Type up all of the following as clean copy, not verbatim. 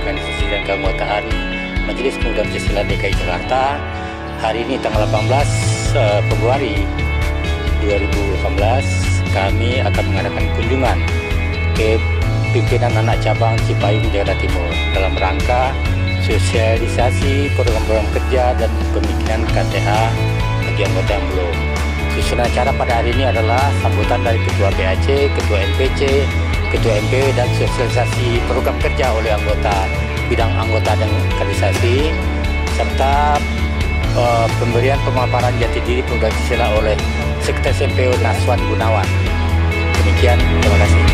Organisasi dan Keanggotaan Majelis Pemuda Pancasila DKI Jakarta. Hari ini tanggal 18 Februari 2018 kami akan mengadakan kunjungan ke pimpinan anak cabang Cipayung Jakarta Timur dalam rangka sosialisasi program-program kerja dan pembikinan KTA bagi anggota yang belum. Susunan acara pada hari ini adalah sambutan dari Ketua PAC, Ketua MPC, Ketua MPW dan sosialisasi program kerja oleh anggota bidang anggota dan kaderisasi, serta pemberian pemaparan jati diri Pemuda Pancasila oleh Sekretaris MPO Naswan Gunawan. Demikian, terima kasih.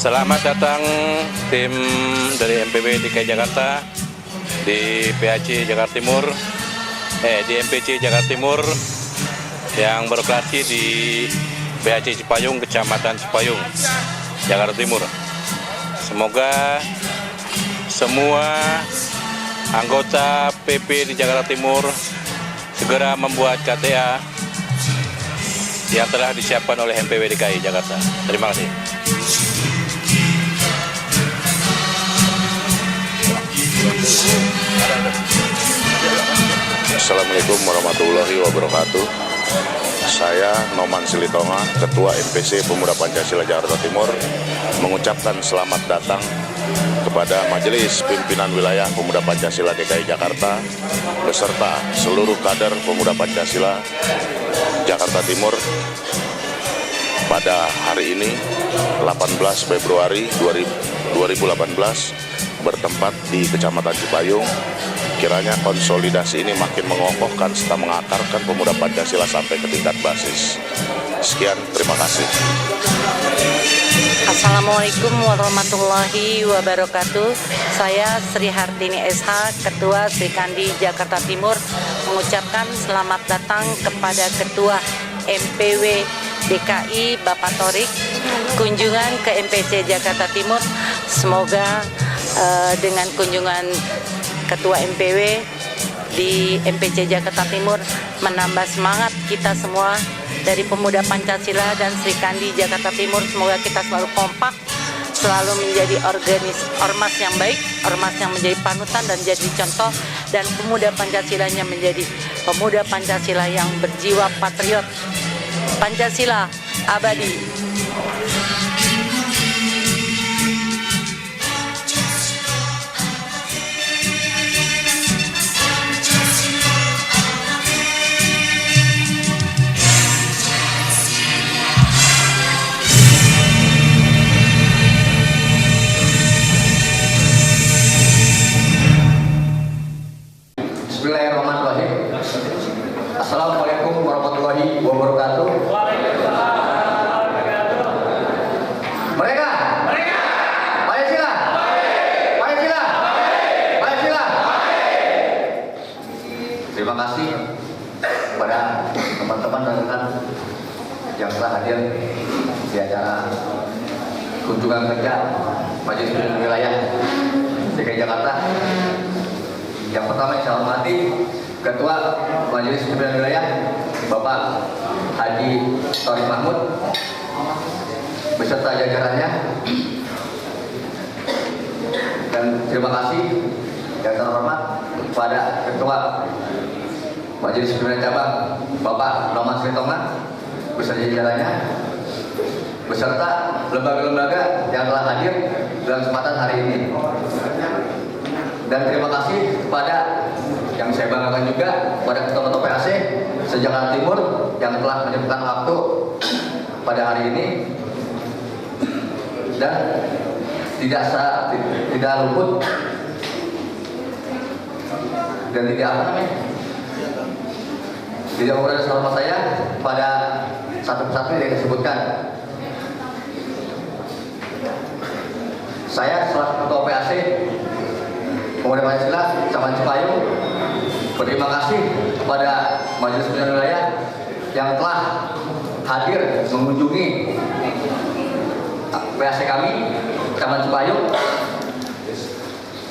Selamat datang tim dari MPW DKI Jakarta di PAC Jakarta Timur, di MPC Jakarta Timur yang beroperasi di PAC Cipayung, Kecamatan Cipayung, Jakarta Timur. Semoga semua anggota PP di Jakarta Timur segera membuat KTA yang telah disiapkan oleh MPW DKI Jakarta. Terima kasih. Assalamualaikum warahmatullahi wabarakatuh. Saya Noman Silitonga, Ketua MPC Pemuda Pancasila Jakarta Timur, mengucapkan selamat datang kepada Majelis Pimpinan Wilayah Pemuda Pancasila DKI Jakarta beserta seluruh kader Pemuda Pancasila Jakarta Timur pada hari ini 18 Februari 2018 bertempat di Kecamatan Cipayung. Kiranya konsolidasi ini makin mengokohkan serta mengakarkan pemuda Pancasila sampai ke tingkat basis. Sekian, terima kasih. Assalamualaikum warahmatullahi wabarakatuh. Saya Sri Hartini SH, Ketua Sri Kandi Jakarta Timur, mengucapkan selamat datang kepada Ketua MPW DKI Bapak Torik kunjungan ke MPC Jakarta Timur. Semoga dengan kunjungan Ketua MPW di MPC Jakarta Timur menambah semangat kita semua dari Pemuda Pancasila dan Sri Kandi Jakarta Timur. Semoga kita selalu kompak, selalu menjadi ormas yang baik, ormas yang menjadi panutan dan jadi contoh, dan pemuda Pancasilanya menjadi pemuda Pancasila yang berjiwa patriot. Pancasila abadi. Assalamualaikum warahmatullahi wabarakatuh. Mereka. Pancasila. Pancasila. Pancasila. Terima kasih kepada teman-teman dan rekan yang telah hadir di acara kunjungan kerja Majelis Pimpinan Wilayah DKI Jakarta. Yang pertama yang saya hormati Ketua Majelis Pimpinan Wilayah Bapak Haji Thorik Mahmud beserta jajarannya, dan terima kasih yang terhormat kepada Ketua Majelis Pimpinan Cabang Bapak Noman Silitonga beserta jajarannya, beserta lembaga-lembaga yang telah hadir dalam kesempatan hari ini. Dan terima kasih kepada yang saya banggakan juga pada ketua-ketua PAC se-Jakarta Timur yang telah menyempatkan waktu pada hari ini dan tidak luput dan tidak mengurangi hormat saya pada satu persatu yang disebutkan. Saya selaku ketua PAC Pemuda Pancasila Caman Cipayung berterima kasih kepada Majelis Pimpinan Wilayah yang telah hadir mengunjungi PAC kami Caman Cipayung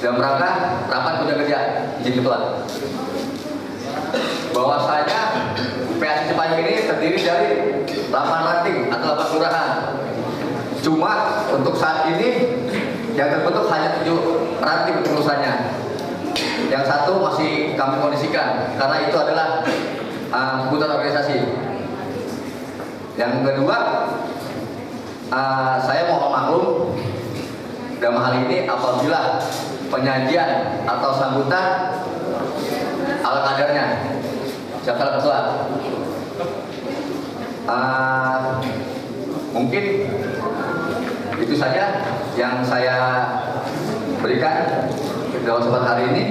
dalam rangka rapat kerja kerja izin ketua. Bahwasanya PAC Cipayung ini terdiri dari 8 ranting atau 8 kelurahan. Cuma untuk saat ini yang terbentuk hanya 7 ranting pengurusannya. Yang satu masih kami kondisikan karena itu adalah kebutuhan organisasi. Yang kedua, saya mohon maklum dalam hal ini apabila penyajian atau sambutan ala kadarnya. Siapa ketua? Mungkin itu saja yang saya berikan dalam kesempatan hari ini.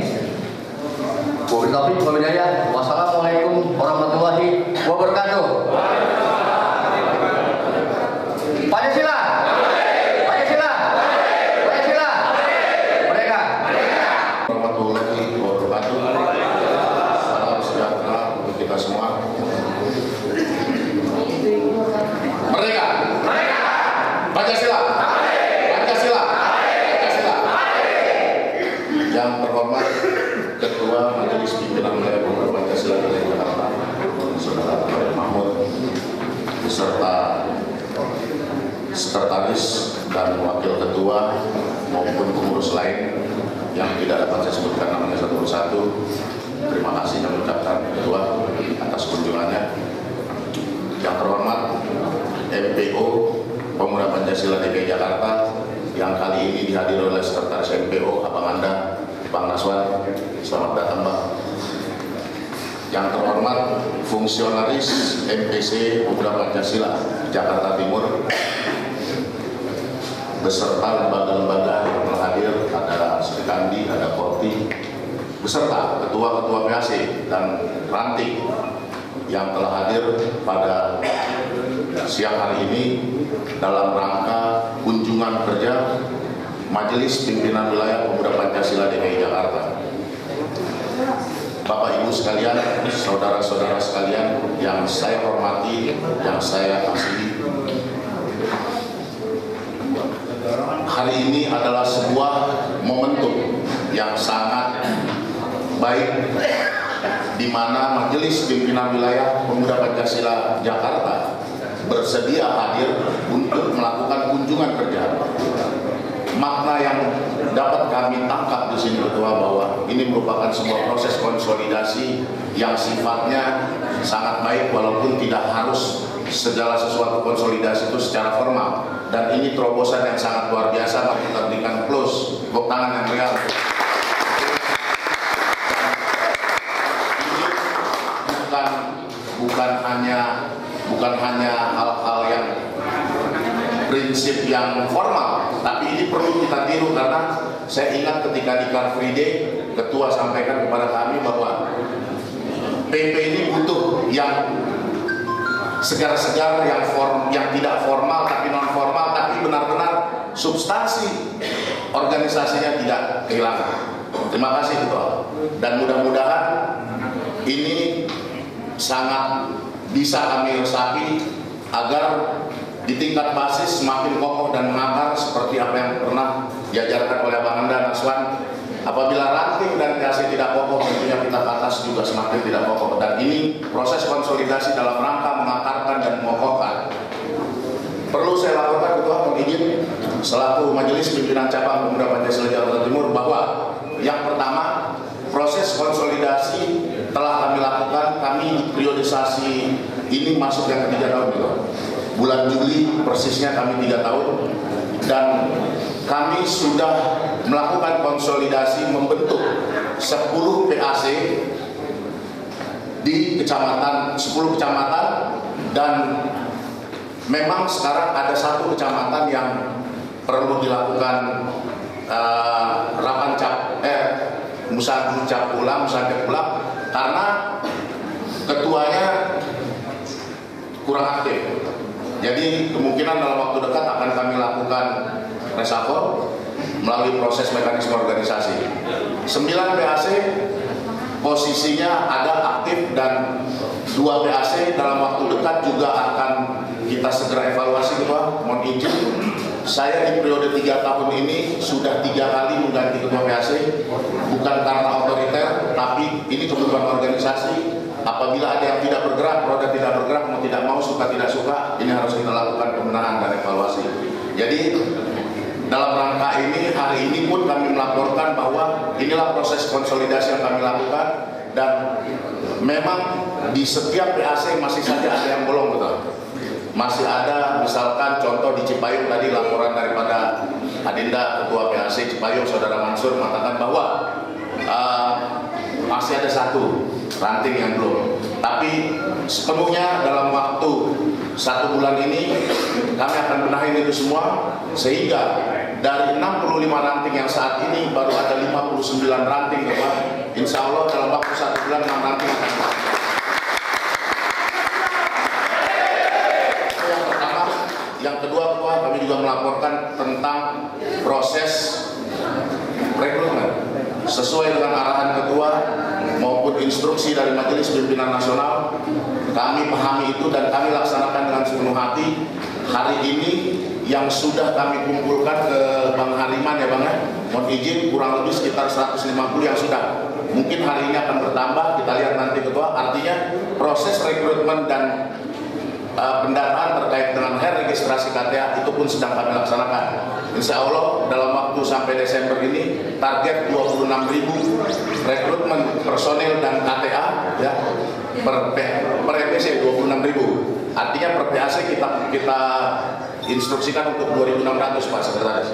Wassalamualaikum warahmatullahi wabarakatuh. Pancasila. Pancasila. Pancasila. Mereka. Warahmatullahi wabarakatuh. Salam sejahtera untuk kita semua. Merdeka. Pancasila. Pancasila. Pancasila. Yang terhormat Ketua Majelis Pimpinan Wilayah Pemuda Pancasila DKI Jakarta, Saudara Thorik Mahmud, beserta sekretaris dan wakil ketua maupun pengurus lain yang tidak dapat saya sebutkan namanya satu persatu. Terima kasih kami ucapkan Ketua atas kunjungannya. Yang terhormat MPO Pemuda Pancasila DKI Jakarta yang kali ini dihadiri oleh Sekretaris MPO Abang Anda, Bang Naswan. Selamat datang, Bang. Yang terhormat fungsionaris MPC Pemuda Pancasila Jakarta Timur beserta lembaga-lembaga yang telah hadir, ada Sekandi, ada Korti, beserta ketua-ketua PAC dan ranting yang telah hadir pada siang hari ini dalam rangka kunjungan kerja Majelis Pimpinan Wilayah Pemuda Pancasila DKI Jakarta. Bapak Ibu sekalian, saudara-saudara sekalian yang saya hormati, yang saya kasihi, hari ini adalah sebuah momentum yang sangat baik di mana Majelis Pimpinan Wilayah Pemuda Pancasila Jakarta bersedia hadir untuk melakukan kunjungan kerja. Makna yang dapat kami tangkap di sini Ketua bahwa ini merupakan sebuah proses konsolidasi yang sifatnya sangat baik walaupun tidak harus segala sesuatu konsolidasi itu secara formal, dan ini terobosan yang sangat luar biasa. Mari kita berikan close tepuk tangan yang real. Ini bukan hanya hal-hal yang prinsip yang formal, tapi ini perlu kita tiru karena saya ingat ketika di Car Free Day Ketua sampaikan kepada kami bahwa PP ini butuh yang segar-segar, yang tidak formal tapi non formal, tapi benar-benar substansi organisasinya tidak kehilangan. Terima kasih Ketua. Dan mudah-mudahan ini sangat bisa kami resapi agar di tingkat basis semakin kokoh dan mengakar seperti apa yang pernah diajarkan oleh Bang Anda Naswan. Apabila ranting dan PAC tidak kokoh, tentunya kita ke atas juga semakin tidak kokoh. Dan ini proses konsolidasi dalam rangka mengakarkan dan mengokohkan. Perlu saya laporkan Ketua, mohon izin selaku Majelis Pimpinan Cabang Pemuda Pancasila Jakarta Timur bahwa yang pertama, proses konsolidasi telah kami lakukan. Kami periodisasi ini masuk yang ketiga tahun Ketua. Bulan Juli persisnya kami 3 tahun, dan kami sudah melakukan konsolidasi membentuk 10 PAC di 10 kecamatan, dan memang sekarang ada 1 kecamatan yang perlu dilakukan musyawarah ulang karena ketuanya kurang aktif. Jadi kemungkinan dalam waktu dekat akan kami lakukan reshuffle melalui proses mekanisme organisasi. 9 PAC posisinya ada aktif, dan 2 PAC dalam waktu dekat juga akan kita segera evaluasi Ketua. Mohon izin, saya di periode 3 tahun ini sudah 3 kali mengganti Ketua PAC, bukan karena otoriter, tapi ini kebutuhan organisasi. Apabila ada yang tidak bergerak, roda tidak bergerak, mau tidak mau, suka tidak suka, ini harus kita lakukan pembenahan dan evaluasi. Jadi dalam rangka ini, hari ini pun kami melaporkan bahwa inilah proses konsolidasi yang kami lakukan, dan memang di setiap PAC masih saja ada yang bolong Betul. Masih ada, misalkan contoh di Cipayung tadi laporan daripada Adinda Ketua PAC Cipayung Saudara Mansur mengatakan bahwa masih ada 1 ranting yang belum, tapi sepenuhnya dalam waktu 1 bulan ini kami akan benahin itu semua, sehingga dari 65 ranting yang saat ini baru ada 59 ranting Bapak. Insya Allah dalam waktu 1 bulan 6 ranting akan yang pertama. Yang kedua Ketua, kami juga melaporkan tentang proses rekrutmen sesuai dengan arahan Ketua maupun instruksi dari Majelis Pimpinan Nasional. Kami pahami itu dan kami laksanakan dengan sepenuh hati. Hari ini yang sudah kami kumpulkan ke Bang Hariman ya Bang ya, mohon izin kurang lebih sekitar 150 yang sudah. Mungkin hari ini akan bertambah, kita lihat nanti Ketua. Artinya proses rekrutmen dan pendataan terkait dengan registrasi KTA itu pun sedang kami laksanakan. Insya Allah dalam waktu sampai Desember ini target 26.000 rekrutmen personil dan KTA ya, per EPC 26.000. Artinya per PAC kita instruksikan untuk 2.600 Pak Sekretaris.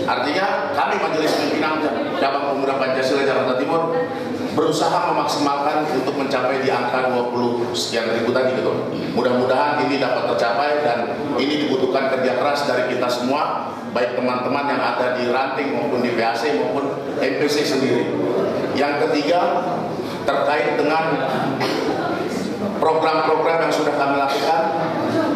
Artinya kami Majelis Pimpinan Cabang Pemuda Pancasila Jakarta Timur berusaha memaksimalkan untuk mencapai di angka 20 sekian ribu tadi gitu. Mudah-mudahan ini dapat tercapai, dan ini dibutuhkan kerja keras dari kita semua, baik teman-teman yang ada di ranting maupun di PAC maupun MPC sendiri. Yang ketiga terkait dengan program-program yang sudah kami lakukan,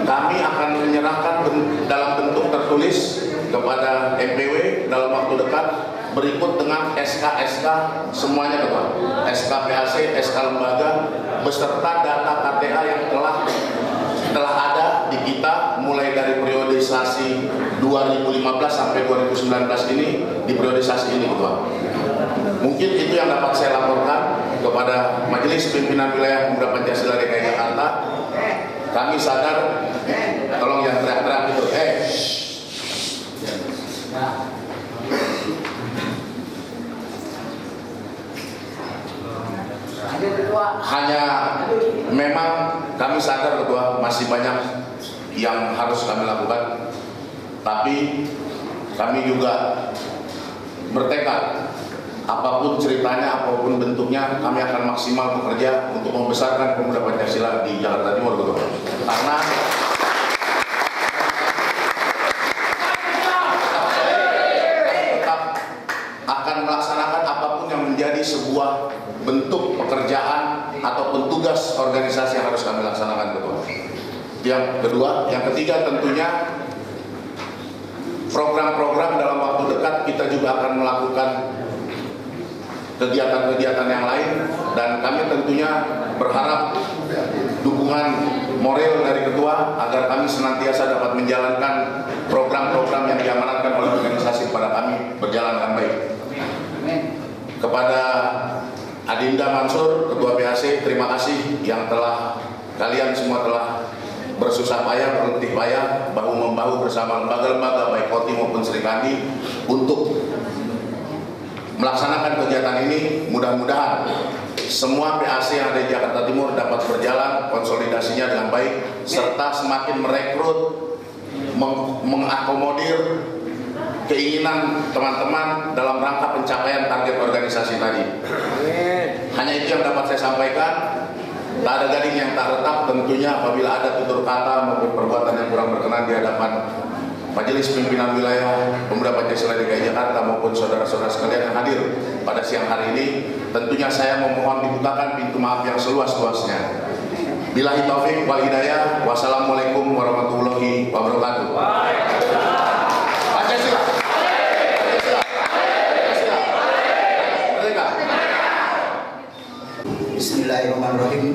kami akan menyerahkan dalam bentuk tertulis kepada MPW dalam waktu dekat, berikut dengan SK-SK semuanya Ketua, SK PAC, SK lembaga, beserta data KTA yang telah ada di kita mulai dari periodisasi 2015 sampai 2019 ini, di periodisasi ini Ketua. Mungkin itu yang dapat saya laporkan kepada Majelis Pimpinan Wilayah Pemuda Pancasila DKI Jakarta. Kami sadar, tolong yang teriak-teriak itu, hanya memang kami sadar Ketua masih banyak yang harus kami lakukan, tapi kami juga bertekad apapun ceritanya, apapun bentuknya, kami akan maksimal bekerja untuk membesarkan Pemuda Pancasila di Jakarta Timur Ketua. Karena tetap akan melaksanakan apapun yang menjadi sebuah bentuk pekerjaan ataupun tugas organisasi yang harus kami yang kedua. Yang ketiga tentunya program-program dalam waktu dekat kita juga akan melakukan kegiatan-kegiatan yang lain, dan kami tentunya berharap dukungan moral dari ketua agar kami senantiasa dapat menjalankan program-program yang diamanatkan oleh organisasi kepada kami berjalan dengan baik. Kepada Adinda Mansur, Ketua PAC, terima kasih yang telah kalian semua telah bersusah payah, berletih payah, bahu-membahu bersama lembaga-lembaga baik Koti maupun Sri Kandi untuk melaksanakan kegiatan ini. Mudah-mudahan semua PAC yang ada di Jakarta Timur dapat berjalan konsolidasinya dengan baik, serta semakin merekrut, mengakomodir keinginan teman-teman dalam rangka pencapaian target organisasi tadi. Hanya itu yang dapat saya sampaikan. Tak ada gading yang tak retak, tentunya apabila ada tutur kata maupun perbuatan yang kurang berkenan di hadapan Majelis Pimpinan Wilayah Pemuda Pancasila DKI Jakarta maupun saudara-saudara sekalian yang hadir pada siang hari ini, tentunya saya memohon dibukakan pintu maaf yang seluas-luasnya. Billahi taufik wal hidayah. Wassalamualaikum warahmatullahi wabarakatuh. Pancasila. Bismillahirrahmanirrahim.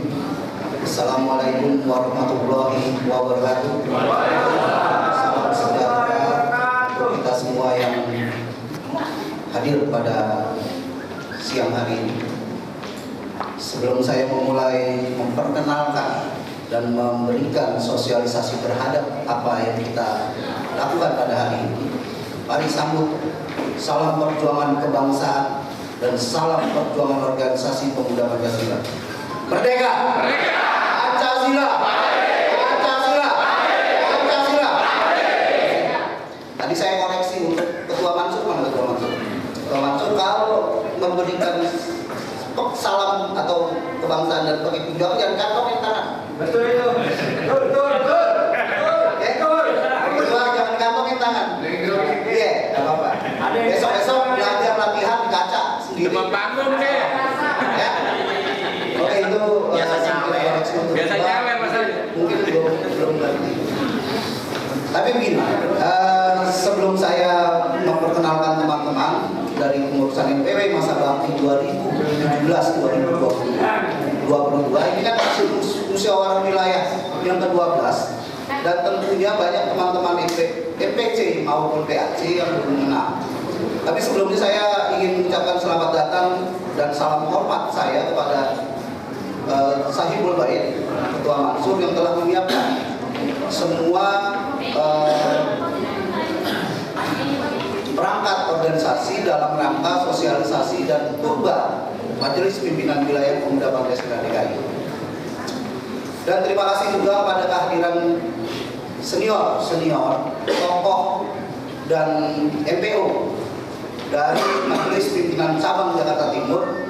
Assalamualaikum warahmatullahi wabarakatuh. Salam sejahtera untuk kita semua yang hadir pada siang hari ini. Sebelum saya memulai memperkenalkan dan memberikan sosialisasi terhadap apa yang kita lakukan pada hari ini, mari sambut salam perjuangan kebangsaan dan salam perjuangan organisasi Pemuda Pancasila. Merdeka! Merdeka! Pancasila! Pancasila! Pancasila! Tadi saya koreksi untuk Ketua Mansur, mana Ketua Mansur? Ketua Mansur kalau memberikan salam atau kebangsaan dan pakai kunjungan jangan kantongin tangan. Betul itu. Betul. Kedua jangan kantongin tangan. Iya, nggak apa-apa. Besok belajar latihan di kaca sendiri. Membangun deh. Ya. Oke, itu biasanya mungkin belum ngerti. Tapi begini, sebelum saya memperkenalkan teman-teman dari pengurusan NPW masa bakti 2017-2022, ini kan musyawarah wilayah yang ke-12, dan tentunya banyak teman-teman MPC maupun PAC yang belum mengenal. Tapi sebelumnya saya ingin mengucapkan selamat datang dan salam hormat saya kepada Sahibul Bait, Ketua Mansur yang telah menyiapkan semua perangkat organisasi dalam rangka sosialisasi dan kurba Majelis Pimpinan Wilayah Pemuda Pancasila DKI. Dan terima kasih juga pada kehadiran senior tokoh dan MPO dari Majelis Pimpinan Cabang Jakarta Timur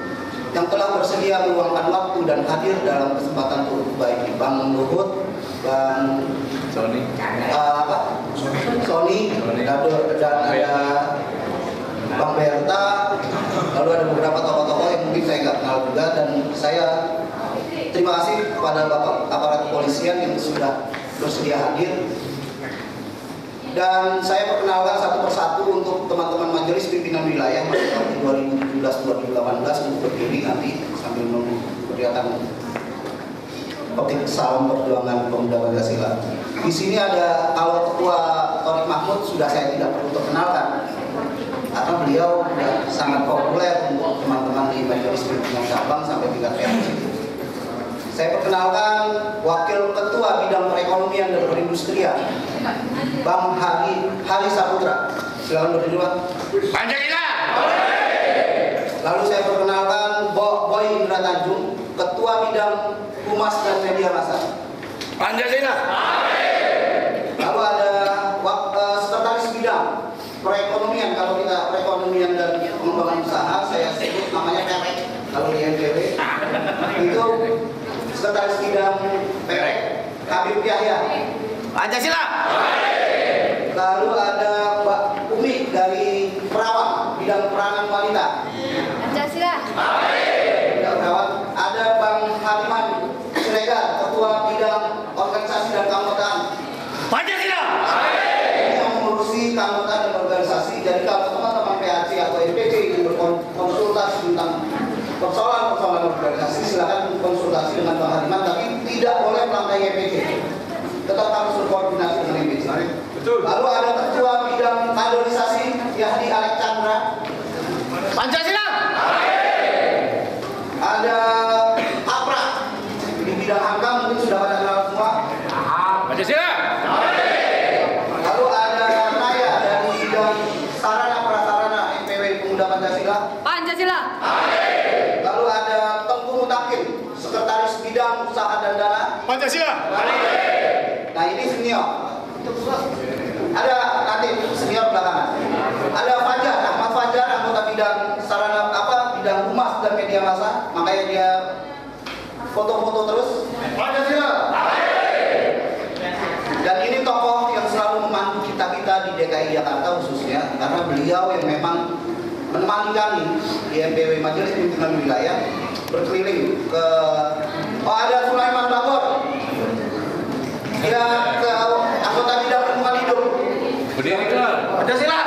yang telah bersedia meluangkan waktu dan hadir dalam kesempatan itu, baik Bang Luhut, Bang Sony, dan ada Bang Berta, lalu ada beberapa tokoh-tokoh yang mungkin saya nggak kenal juga, dan saya terima kasih kepada Bapak aparat kepolisian yang sudah bersedia hadir. Dan saya perkenalkan satu persatu untuk teman-teman Majelis Pimpinan Wilayah masa 2017-2018 untuk berdiri nanti sambil memberikan petik salam perjuangan Pemuda Pancasila. Di sini ada, kalau Ketua Torik Mahmud sudah saya tidak perlu perkenalkan karena beliau sudah sangat populer untuk teman-teman di Majelis Pimpinan Cabang sampai tingkat PAC. Saya perkenalkan Wakil Ketua Bidang Perekonomian dan Perindustrian, Bang Hari Saputra. Silakan berdiri, Pak. Pancasila. Lalu saya perkenalkan Boy Indra Tanjung, Ketua Bidang Humas dan Media Massa. Pancasila. Lalu ada Sekretaris Bidang Perekonomian, kalau kita perekonomian dan pengembangan usaha, saya sebut namanya PEREK. Kalau di NPW itu Sekretaris Bidang PEREK, Habib Yahya. Pancasila. Lalu ada Mbak Umi dari Perawat, bidang peranan wanita. Pancasila. Bidang perawat. Ada Bang Haliman Siregar, Ketua Bidang Organisasi dan Keanggotaan berkonsultasi tentang persoalan-persoalan organisasi, silakan konsultasi dengan Bang Hariman, tapi tidak boleh melangkahi EPC. Tetap harus berkoordinasi dengan EPC. Betul. Lalu ada Ketua Bidang Kaderisasi Yahdi Alexandra. Pancasila. Ada Apra di bidang angka, mungkin sudah pada kenal semua. Pancasila. Lalu ada Naya dari bidang sarana prasarana MPW Pemuda Pancasila. Pancasila. Lalu ada Tengku Mutakin, Sekretaris Bidang Usaha dan Dana. Pancasila. Nah ini senior. Ada nanti senior belakangan. Ada Fajar, Ahmad Fajar, anggota bidang sarana bidang humas dan media massa. Makanya dia foto-foto terus. Pancasila. Dan ini tokoh yang selalu membantu kita di DKI Jakarta khususnya, karena beliau yang memang menemani kami di MPW Majelis Pimpinan Wilayah berkeliling ke. Ada Sulaiman Bagor, dia ke anggota bidang lingkungan hidup. Berdirikan. Pancasila.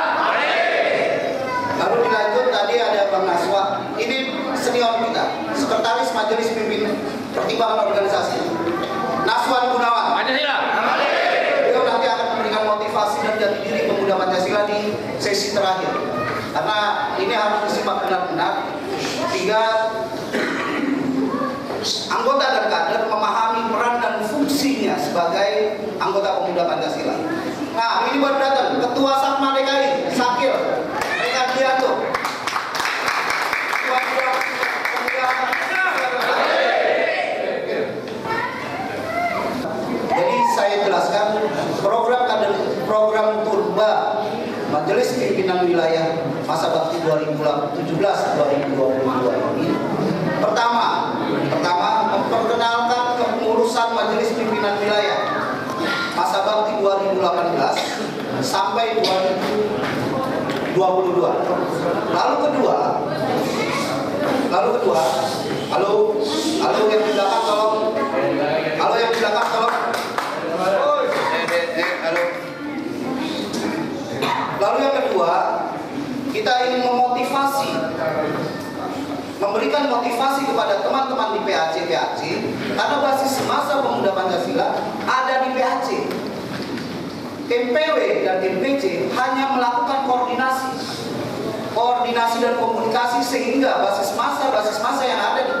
Lalu dilanjut tadi ada Bang Naswa, ini senior kita, Sekretaris Majelis Pimpinan Pertimbangan Organisasi. Naswan Gunawan. Pancasila. Beliau nanti akan memberikan motivasi dan jati diri pemuda Pancasila di sesi terakhir. Karena ini harus disimak benar-benar sehingga anggota dan kader memahami peran dan fungsinya sebagai anggota pemuda Pancasila. Nah, ini baru datang Ketua Satma DKI, Sakil Rekandianto. Ketua Pemuda Jadi saya jelaskan program Turba Majelis Pimpinan Wilayah masa bakti 2017-2022 ini. Pertama memperkenalkan kepengurusan Majelis Pimpinan Wilayah masa bakti 2018 sampai 2022. Lalu kedua, yang di belakang tolong. Lalu yang kedua, kita ingin memberikan motivasi kepada teman-teman di PAC karena basis masa pemuda Pancasila ada di PAC. MPW dan MPC hanya melakukan koordinasi dan komunikasi sehingga basis masa yang ada di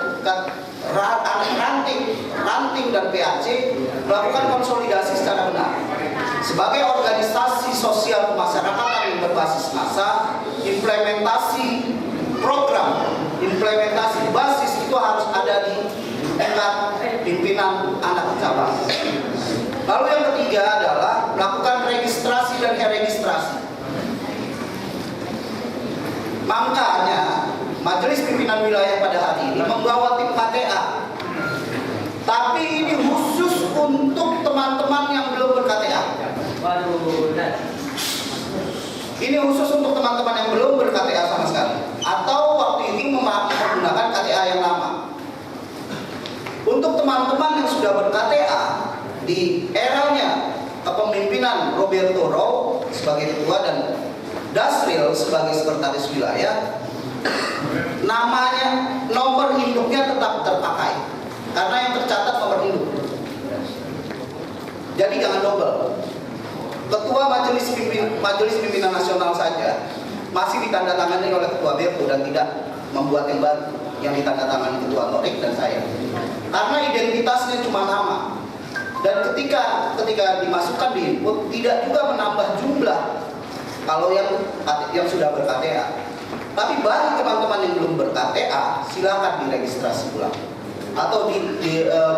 ranting dan PAC melakukan konsolidasi secara benar. Sebagai organisasi sosial kemasyarakatan yang berbasis massa, implementasi program, implementasi basis itu harus ada di tingkat pimpinan anak cabang. Lalu yang ketiga adalah melakukan registrasi dan registrasi. Makanya Majelis Pimpinan Wilayah pada hari ini membawa tim KTA. Tapi ini khusus untuk teman-teman yang belum ber-KTA. Ini khusus untuk teman-teman yang belum ber-KTA sama sekali, atau waktu ini menggunakan KTA yang lama. Untuk teman-teman yang sudah ber-KTA di eranya kepemimpinan Roberto Row sebagai ketua dan Dasril sebagai sekretaris wilayah, namanya, nomor induknya tetap terpakai karena yang tercatat nomor induk. Jadi jangan double. Ketua Majelis Pimpinan Nasional saja masih ditandatangani oleh Ketua BEPO dan tidak membuat yang baru yang ditandatangani Ketua Torik dan saya. Karena identitasnya cuma nama. Dan ketika dimasukkan di input tidak juga menambah jumlah kalau yang sudah ber-KTA. Tapi bagi teman-teman yang belum ber-KTA silakan diregistrasi ulang atau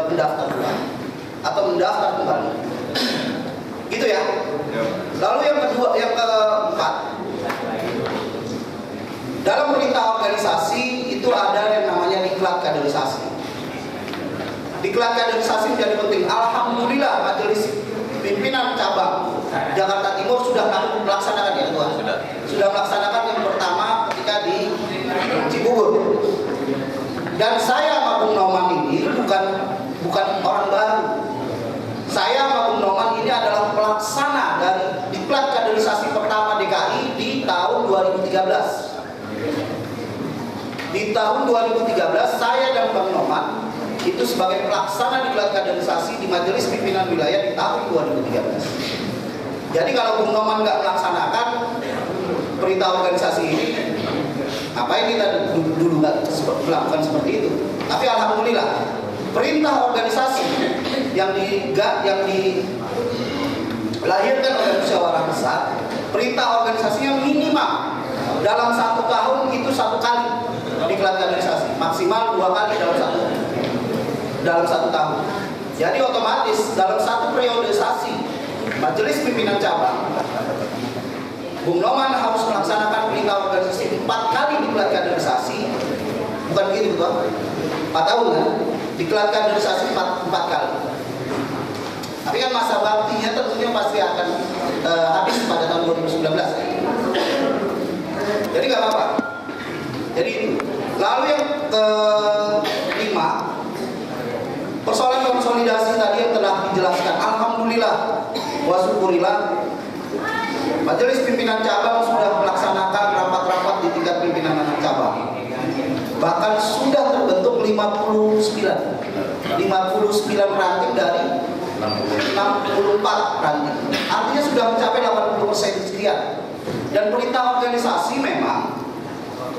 mendaftar ulang atau mendaftar kembali. Gitu ya. Lalu yang keempat, dalam perintah organisasi itu ada yang namanya diklat kaderisasi. Diklat kaderisasi menjadi penting. Alhamdulillah Majelis Pimpinan Cabang Jakarta Timur sudah melaksanakan ya Tuhan. Sudah melaksanakan yang pertama ketika di Cibubur. Dan saya sama Bung Noman ini bukan orang baru. Saya sama Bung Noman ini adalah pelaksana dari diklat kaderisasi pertama DKI di tahun 2013. tahun 2013 saya dan Bang Noman itu sebagai pelaksana diklat kaderisasi di Majelis Pimpinan Wilayah di tahun 2013. Jadi kalau Bung Noman nggak melaksanakan perintah organisasi ini, ngapain kita dulu nggak melakukan seperti itu? Tapi alhamdulillah perintah organisasi yang dilahirkan oleh musyawarah besar, perintah organisasinya minimal dalam 1 tahun itu 1 kali diklat kaderisasi, maksimal 2 kali dalam satu tahun. Jadi otomatis dalam 1 periodisasi Majelis Pimpinan Cabang, Bung Noman harus melaksanakan perintah organisasi 4 kali diklat kaderisasi, bukan gitu Pak? 4 tahun kan? Diklat kaderisasi 4 kali. Tapi kan masa baktinya tentunya pasti akan habis pada tahun 2019. Jadi nggak apa-apa. Jadi lalu yang kelima, persoalan konsolidasi tadi yang telah dijelaskan. Alhamdulillah wa syukurillah, Majelis Pimpinan Cabang sudah melaksanakan rapat-rapat di tingkat pimpinan anak cabang. Bahkan sudah terbentuk 59 ranting dari 64 ranting. Artinya sudah mencapai 80% sekian. Dan perintah organisasi memang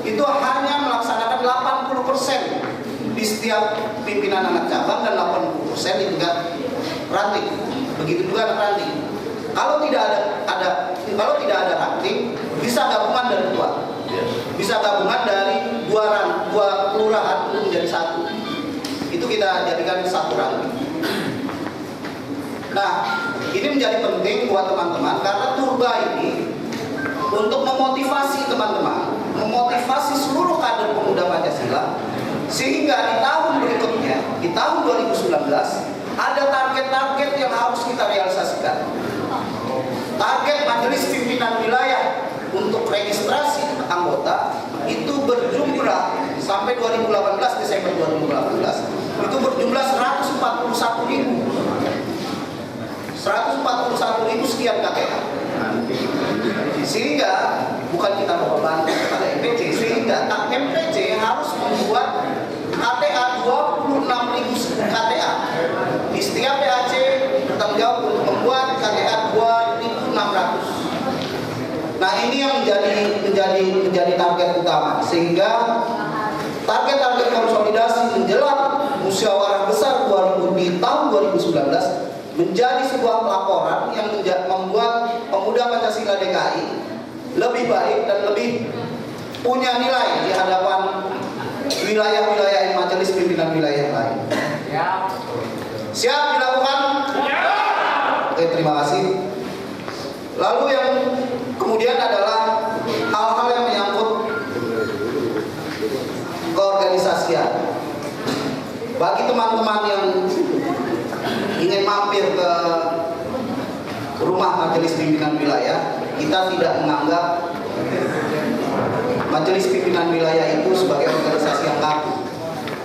itu hanya melaksanakan 80% di setiap pimpinan anak cabang dan 80% di tingkat ranting. Begitu juga anak ranting. Kalau tidak ada ranting, bisa gabungan dari 2. Bisa gabungan dari 2 kelurahan untuk menjadi 1. Itu kita jadikan 1 ranting. Nah, ini menjadi penting buat teman-teman karena Turba ini untuk memotivasi teman-teman, memotivasi seluruh kader pemuda Pancasila, sehingga di tahun berikutnya, di tahun 2019 ada target-target yang harus kita realisasikan. Target Majelis Pimpinan Wilayah untuk registrasi anggota itu berjumlah sampai 2018 Desember 2018 itu berjumlah 141.000 sekian KTA. Sehingga bukan kita membantu kepada MPC, sehingga MPC harus membuat KTA 26.000 KTA. Di setiap PAC bertanggung jawab untuk membuat KTA 2.600. Nah, ini yang menjadi target utama, sehingga target-target konsolidasi menjelang musyawarah besar di tahun 2019 menjadi sebuah pelaporan yang membuat pemuda Pancasila DKI lebih baik dan lebih punya nilai di hadapan wilayah-wilayah Majelis Pimpinan Wilayah lain. Siap dilakukan? Oke, terima kasih. Lalu yang kemudian adalah hal-hal yang menyangkut keorganisasian. Bagi teman-teman yang ingin mampir ke rumah Majelis Pimpinan Wilayah, kita tidak menganggap Majelis Pimpinan Wilayah itu sebagai organisasi yang kaku.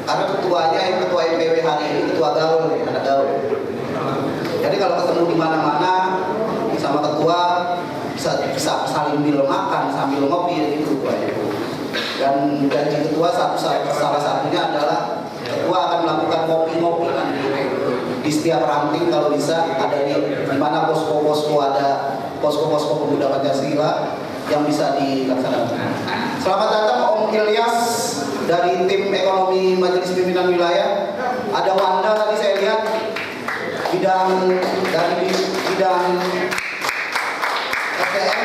Karena ketuanya, ketua MPW hari ini ketua gaul, anak gaul. Jadi kalau ketemu di mana-mana sama ketua bisa saling bil makan sambil ngopi gitu. Dan janji ketua salah satunya adalah ketua akan melakukan ngopi-ngopi nanti di setiap ranting kalau bisa ada di mana posko-posko ada posko-posko pemuda Pancasila yang bisa dilaksanakan. Selamat datang Om Ilyas dari tim ekonomi Majelis Pimpinan Wilayah. Ada Wanda tadi saya lihat bidang SDM.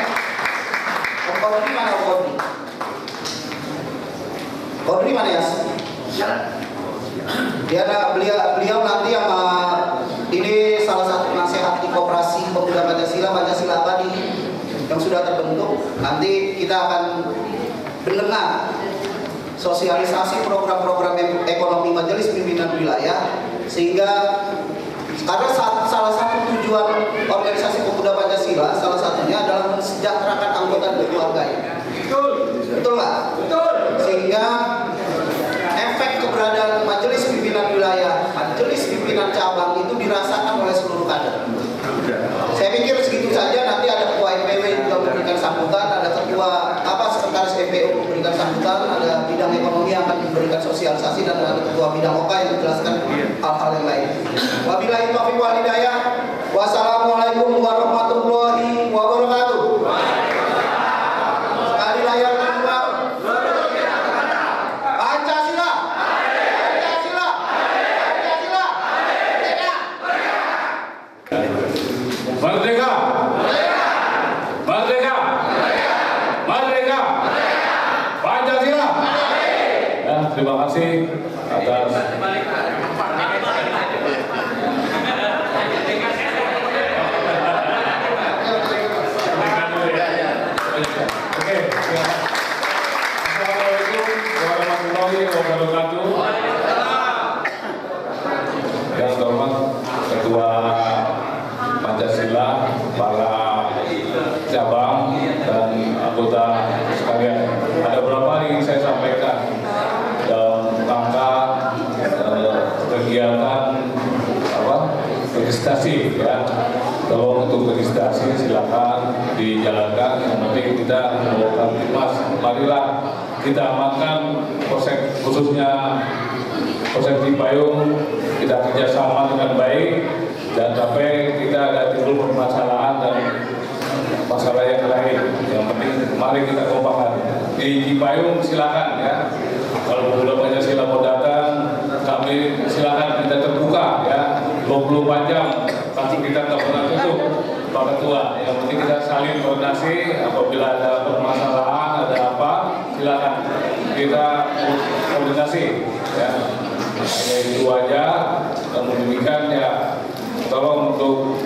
Kodri mana Kodri? Kodri mana ya? Beliau nanti sama ini salah satu nasihat di Koperasi Pemuda Pancasila Abadi yang sudah terbentuk. Nanti kita akan mendengar sosialisasi program-program ekonomi Majelis Pimpinan Wilayah, sehingga karena salah satu tujuan organisasi Pemuda Pancasila salah satunya adalah mensejahterakan anggota dan keluarganya. Betul nggak? Betul. Sehingga efek keberadaan Majelis Pimpinan Wilayah, Majelis Pimpinan Cabang itu dirasakan oleh seluruh kader. Saya pikir segitu saja. Nanti ada ketua MPW juga memberikan sambutan, ada ketua sekretaris MPO memberikan sambutan, ada bidang ekonomi yang akan memberikan sosialisasi dan ada ketua bidang OKA yang menjelaskan hal-hal yang lain. Wabillahi taufiq wal hidayah. Wassalamualaikum warahmatullahi wabarakatuh. Sekali layar kedua. Pancasila. Pancasila. Pancasila. Merdeka! Merdeka! Merdeka! Pancasila! Ya, terima kasih atas Assalamualaikum warahmatullahi wabarakatuh. Yang terhormat Ketua Pancasila, para cabang dan anggota sekalian, ada beberapa yang ingin saya sampaikan dalam rangka kegiatan registrasi ya. Kalau untuk registrasi silakan dijalankan, yang penting kita membawa Mas. Marilah kita amankan Polsek, khususnya Polsek Cipayung, kita kerjasama dengan baik dan sampai kita ada timbul permasalahan dan masalah yang lain. Yang penting mari kita kompakan. Di Cipayung silakan ya. Kalau Pemuda Pancasila mau datang, kami silakan, kita terbuka ya. 24 jam, pasti kita tak pernah tutup, Pak Ketua. Yang penting kita saling koordinasi. Apabila ada permasalahan, ada apa, silakan kita koordinasi ya. Hanya itu aja. Namun demikian ya, tolong untuk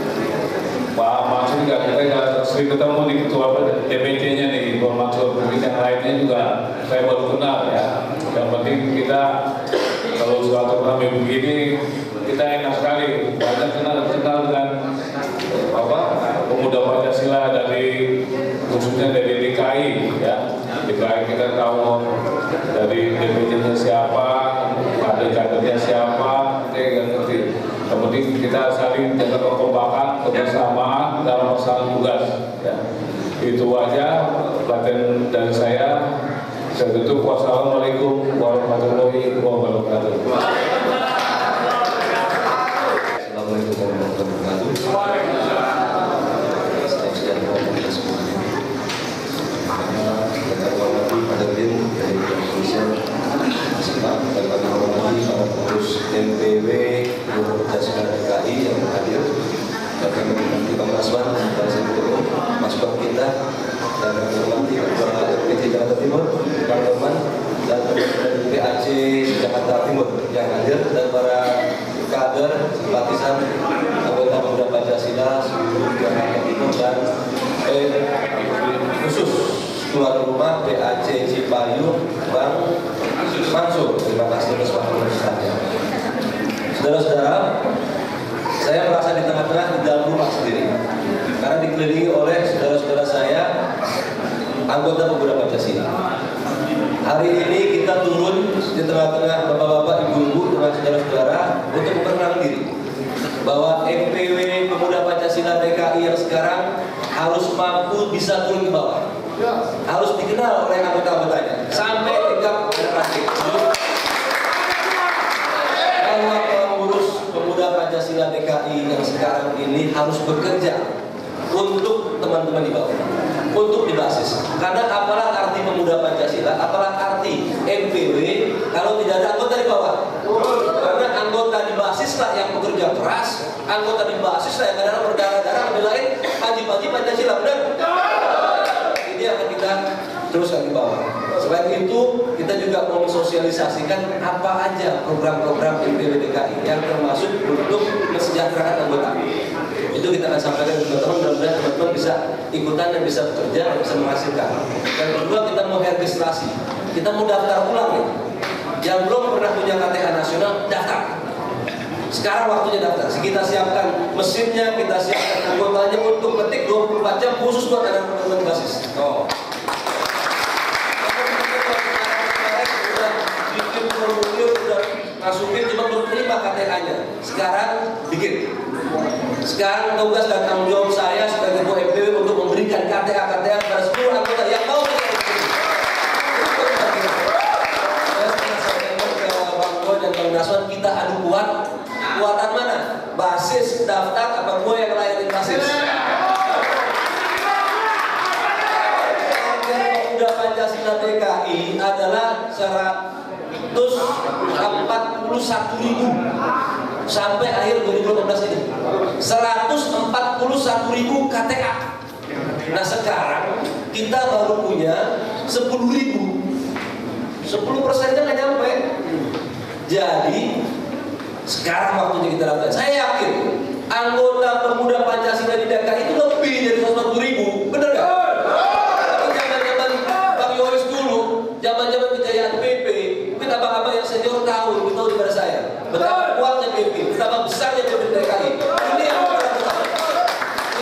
Pak Mansur juga, kita sering ketemu di ketua DPC-nya nih, Pak Mansur, yang lainnya juga saya baru kenal ya. Yang penting kita kalau suatu kami begini, kita enak sekali, banyak kenal dengan pemuda Pancasila dari khususnya dari DKI ya. DKI kita tahu dari DPC-nya siapa, kader-kadernya siapa, kita nggak ngerti. Yang penting kita saling jaga kekompakan, kebersamaan dalam melaksanakan tugas. Ya. Itu aja pelatihan dari saya. Saya tutup. Wassalamualaikum warahmatullahi wabarakatuh. Assalamualaikum warahmatullahi wabarakatuh. Salam sejahtera bagi kita semuanya. Kita hormati pada tim dari Indonesia. Kita hormati para pengurus MPW Pancasila DKI yang hadir. Dan kami hormati Pak Masban, Mas Bang kita, dan kami hormati Ketua RPC Jakarta Timur, Kang Norman, dan dari PAC Jakarta Timur yang hadir, dan para kader, simpatisan, anggota Pemuda Pancasila seluruh Jakarta Timur, dan khusus tuan rumah PAC Cipayung, Bang Mansur. Terima kasih atas waktunya. Saudara-saudara, saya merasa di tengah-tengah di dalam rumah sendiri, karena dikelilingi oleh saudara-saudara saya, anggota Pemuda Pancasila. Hari ini kita turun di tengah-tengah bapak-bapak, ibu-ibu, dengan saudara-saudara untuk memperkenalkan diri bahwa MPW Pemuda Pancasila DKI yang sekarang harus mampu bisa turun ke bawah, harus dikenal oleh anggota-anggotanya sampai tingkat generasi. Bahwa pengurus Pemuda Pancasila DKI yang sekarang ini harus bekerja untuk teman-teman di bawah, untuk di basis. Karena apalah arti Pemuda Pancasila, apalah arti MPW kalau tidak ada anggota di bawah. Karena anggota di basis lah yang bekerja keras, anggota di basis lah yang kadang berdarah-darah membelain pagi-pagi Pancasila, benar? Ini akan kita teruskan di bawah. Selain itu, kita juga mau mensosialisasikan apa aja program-program MPW DKI yang termasuk untuk mesejahterakan anggota. Itu kita akan sampaikan ke teman-teman, mudah-mudahan teman-teman bisa ikutan dan bisa bekerja dan bisa menghasilkan. Dan kedua, kita mau registrasi, kita mau daftar ulang nih. Yang belum pernah punya KTH nasional, daftar. Sekarang waktunya daftar. Kita siapkan mesinnya, kita siapkan anggotanya untuk ketik 24 jam khusus buat anak-anak basis. Masukin cuma belum terima KTA-nya. Sekarang bikin. Sekarang tugas dan tanggung jawab saya sebagai ketua MPW untuk memberikan KTA kepada seluruh anggota yang mau. Saya basis daftar apa gua yang layanin basis? Pemuda Pancasila DKI adalah 141.000 sampai akhir 2015 ini. 141.000 KTA. Nah sekarang kita baru punya 10.000. 10%-nya nggak nyampe. Jadi sekarang waktunya kita lakukan. Saya yakin anggota Pemuda Pancasila di DKI itu lebih dari 140.000. Bener nggak? Zaman-zaman Bang Yoris dulu, zaman-zaman kejayaan PP, mungkin abang-abang yang senior tahu daripada saya. Betapa kuatnya PP, betapa besarnya PP di DKI. Ini yang kita lakukan.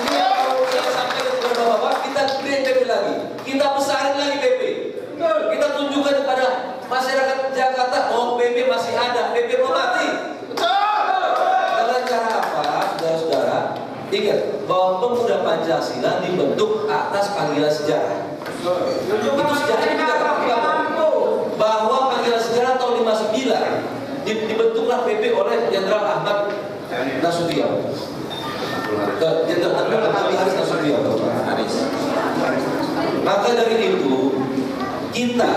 Ini yang mau saya sampaikan kepada bapak-bapak, kita create PP lagi, kita besarin lagi PP. Kita tunjukkan kepada masyarakat Jakarta bahwa PP masih ada, PP belum mati. Dengan cara apa, saudara-saudara? Ingat bahwa Pemuda Pancasila dibentuk atas panggilan sejarah. Itu sejarahnya kita tahu bahwa panggilan sejarah tahun 59 dibentuklah PP oleh Jenderal Ahmad Nasution. Jenderal Ahmad Nasution. Maka dari itu kita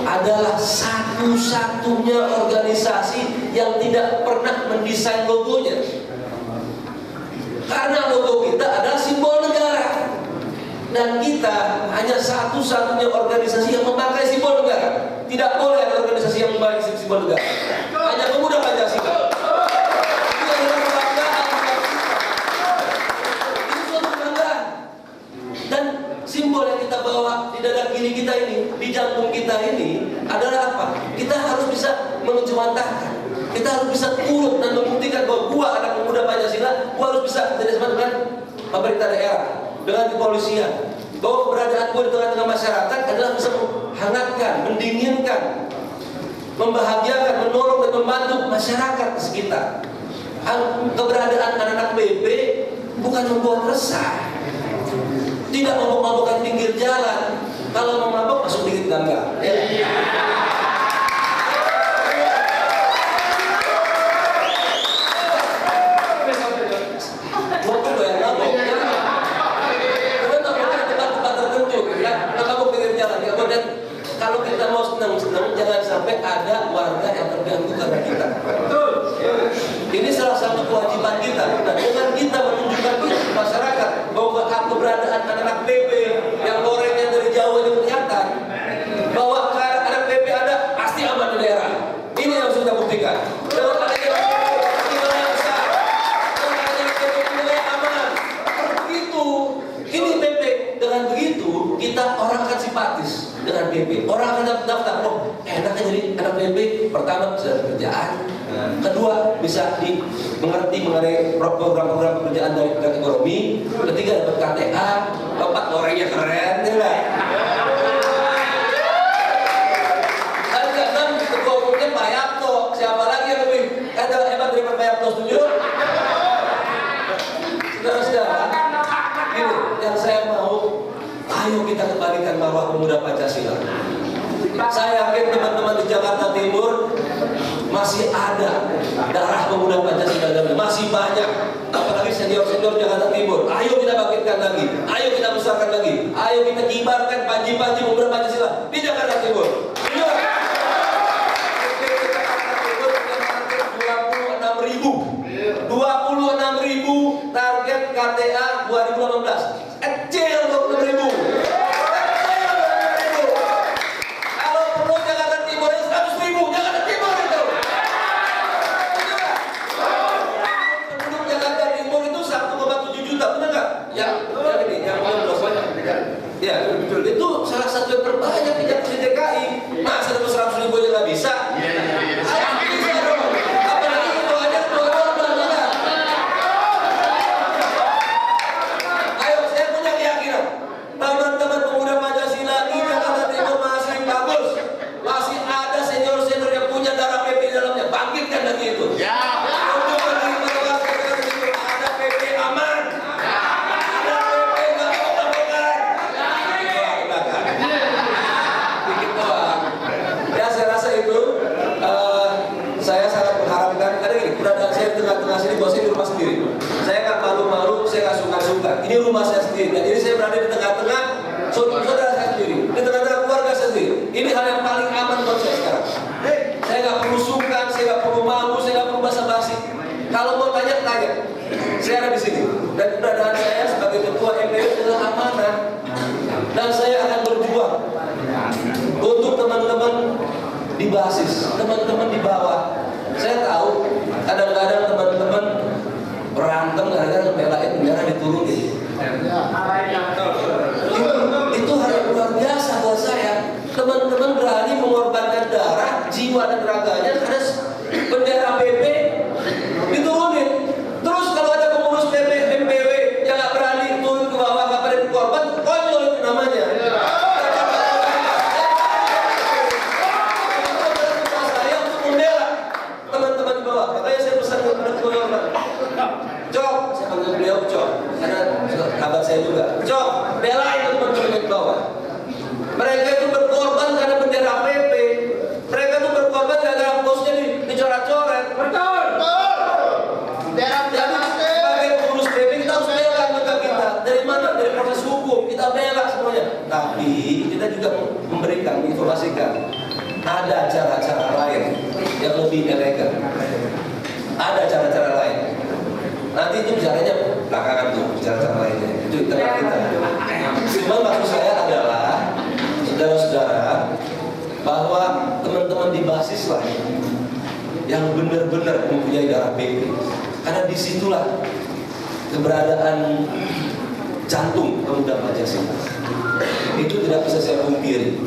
adalah satu-satunya organisasi yang tidak pernah mendesain logonya. Karena logo kita adalah simbol negara. Dan kita hanya satu-satunya organisasi yang memakai simbol negara. Tidak boleh ada organisasi yang memakai simbol negara. Hanya Pemuda Pancasila. Itu adalah kebanggaan. Itu suatu kebanggaan. Dan simbol yang kita bawa di dada kiri kita ini, di jantung kita ini adalah apa? Kita harus bisa mengejawantahkan. Kita harus bisa turut dan membuktikan bahwa gua anak Pemuda Pancasila, gua harus bisa kerjasama dengan pemerintah daerah, dengan kepolisian, bahwa keberadaan gua di tengah-tengah masyarakat adalah bisa menghangatkan, mendinginkan, membahagiakan, menolong dan membantu masyarakat di sekitar. Keberadaan anak-anak PP bukan membuat resah. Tidak mabok-mabokan pinggir jalan. Kalau mau mabok masuk dikit gangga. Mabok doyan mabok. Kita tak boleh tempat-tempat tertentu. Kita mabok pinggir jalan. Dan kalau kita mau senang-senang, jangan sampai ada warga yang terganggu karena kita. Ini salah satu kewajiban kita. Nah, dengan kita menunjukkan ke masyarakat bahwa keberadaan anak-anak PP yang gorengnya dari jauh itu kelihatan, bahwa anak PP ada, pasti aman di daerah. Ini yang harus kita buktikan. Dengan adanya PP wilayah besar, dengan adanya PP wilayah aman. Begitu, ini PP. Dengan begitu, kita orang akan simpatis dengan PP. Orang akan daftar. Oh, enaknya jadi anak PP. Pertama bisa ada kerjaan. Kedua, bisa mengerti mengenai program-program pekerjaan dari bidang ekonomi. Ketiga, dapat KTA. Keempat, orangnya keren, ya lah. Dan keenam, ketua umumnya Pak Yapto. Siapa lagi yang lebih hebat daripada Pak Yapto, setuju? Saudara-saudara, ini yang saya mau, ayo kita kembalikan marwah Pemuda Pancasila. Saya yakin teman-teman di Jakarta Timur masih ada darah Pemuda Pancasila, masih banyak, apalagi senior-senior Jakarta Timur. Ayo kita bangkitkan lagi, ayo kita besarkan lagi, ayo kita kibarkan panji-panji Pemuda Pancasila di Jakarta Timur. Ayo. Jakarta Timur 26.000 target KTA 2018. Kecil 26.000. Ya, betul. Itu salah satu yang terbanyak di DKI. Masa dapat 100.000 aja nggak bisa? Bisa dong. Apalagi itu aja keluar. Ayo, saya sendiri. Dan ini saya berada di tengah-tengah saudara saya sendiri, di tengah-tengah keluarga saya sendiri. Ini hal yang paling aman buat saya sekarang. Saya nggak perlu sungkan, saya nggak perlu malu, saya nggak perlu basa-basi. Kalau mau tanya. Saya ada di sini. Dan keberadaan saya sebagai ketua MPW adalah amanah. Dan saya akan berjuang untuk teman-teman di basis, teman-teman di bawah. Saya tahu kadang-kadang teman-teman berantem gara-gara ngebelain bendera diturunin. Itu hal yang luar biasa buat saya. Teman-teman berani mengorbankan darah, jiwa dan raganya karena bendera PP diturunin. Terus kalau ada pengurus MPW yang nggak berani turun ke bawah, nggak berani korban, konyol itu namanya. Saya untuk membela teman-teman di bawah. Makanya saya pesan kepada ketua Yorman, Cok, saya panggil beliau Cok, karena sahabat saya juga. Cok, belain teman-teman di bawah. Mereka itu berkorban karena bendera PP. Mereka itu berkorban gara-gara posnya dicoret-coret. Betul. Jadi sebagai pengurus PP kita harus bela anggota kita. Dari mana? Dari proses hukum kita bela semuanya. Tapi kita juga memberikan, informasikan ada cara-cara lain yang lebih elegan. Ada cara-cara lain. Nanti itu bicaranya belakangan tuh, cara-cara lainnya. Itu tengah kita. Cuma maksud saya adalah saudara-saudara, bahwa teman-teman di basis lah yang benar-benar mempunyai darah PP. Karena disitulah keberadaan jantung pemuda Pancasila. Itu tidak bisa saya pungkiri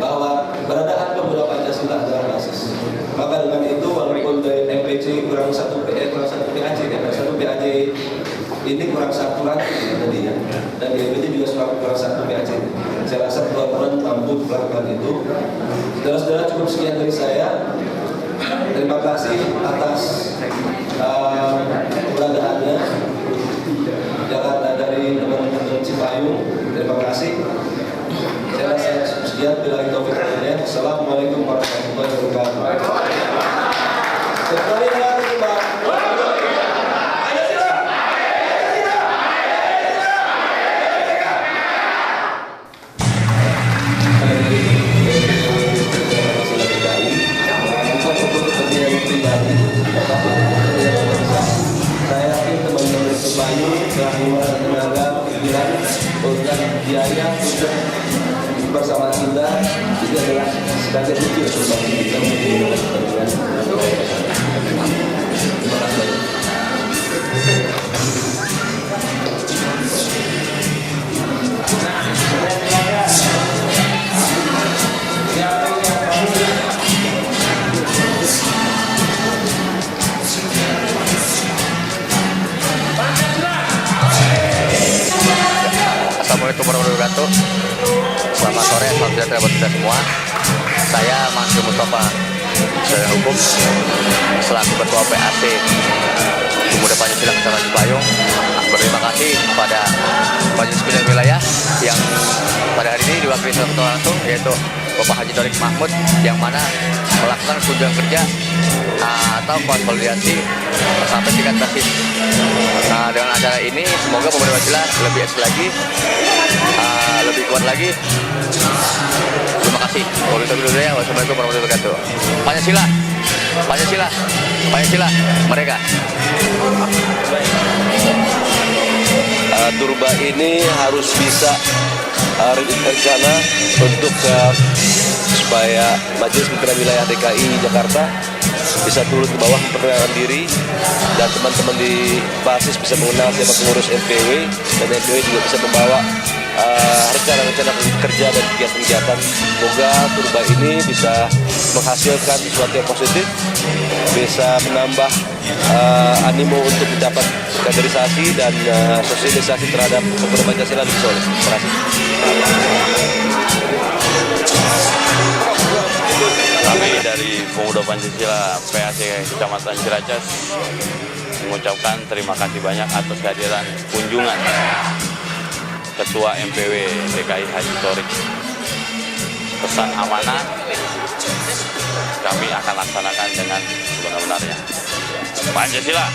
bahwa keberadaan pemuda Pancasila adalah basis. Maka dengan itu walaupun dari MPC kurang satu PAJ ini kurang satu lagi tadi ya, dan di MPC juga kurang satu PAJ. Saya rasa pelan-pelan mampu melakukan itu. Saudara-saudara, cukup sekian dari saya. Terima kasih atas keberadaannya. Jakarta dari teman-teman Cipayung. Terima kasih. Saya rasa sekian. Bila itu fikirnya. Assalamualaikum warahmatullahi wabarakatuh. Kembali lagi Pak. Saya yakin teman-teman Cipayung telah mengeluarkan tenaga, pikiran, program biaya untuk bersama kita itu adalah sebagai tujuan untuk kita menjadi kepentingan. Terima kasih banyak. Assalamualaikum warahmatullahi wabarakatuh. Selamat sore, salam sejahtera buat kita semua. Saya Mansur Mustafa, saya hukum selaku Ketua PAC Pemuda Pancasila Kecamatan Cipayung. Berterima kasih kepada Majelis Pimpinan Wilayah yang pada hari ini diwakili oleh Ketua langsung, yaitu Bapak Haji Torik Mahmud, yang mana melakukan kunjungan kerja atau konsolidasi sampai tingkat basis. Dengan acara ini semoga Pemuda Pancasila lebih eksis lagi, lebih kuat lagi. Terima kasih. Wassalamualaikum warahmatullahi wabarakatuh. Pancasila, Pancasila, Pancasila, mereka. Turba ini harus bisa rencana untuk supaya Majelis Pimpinan Wilayah DKI Jakarta bisa turun ke bawah memperkenalkan diri, dan teman-teman di basis bisa mengenal siapa pengurus MPW, dan MPW juga bisa membawa rencana-rencana kerja dan kegiatan-kegiatan. Semoga turba ini bisa menghasilkan sesuatu yang positif, bisa menambah animo untuk mendapat kaderisasi dan sosialisasi terhadap Pemuda Pancasila lebih solid. Terima kasih. Kami dari Pemuda Pancasila PAC Kecamatan Ciracas mengucapkan terima kasih banyak atas kehadiran kunjungan Ketua MPW DKI Haji Torik. Pesan amanah kami akan laksanakan dengan sebenar-benarnya. Pancasila.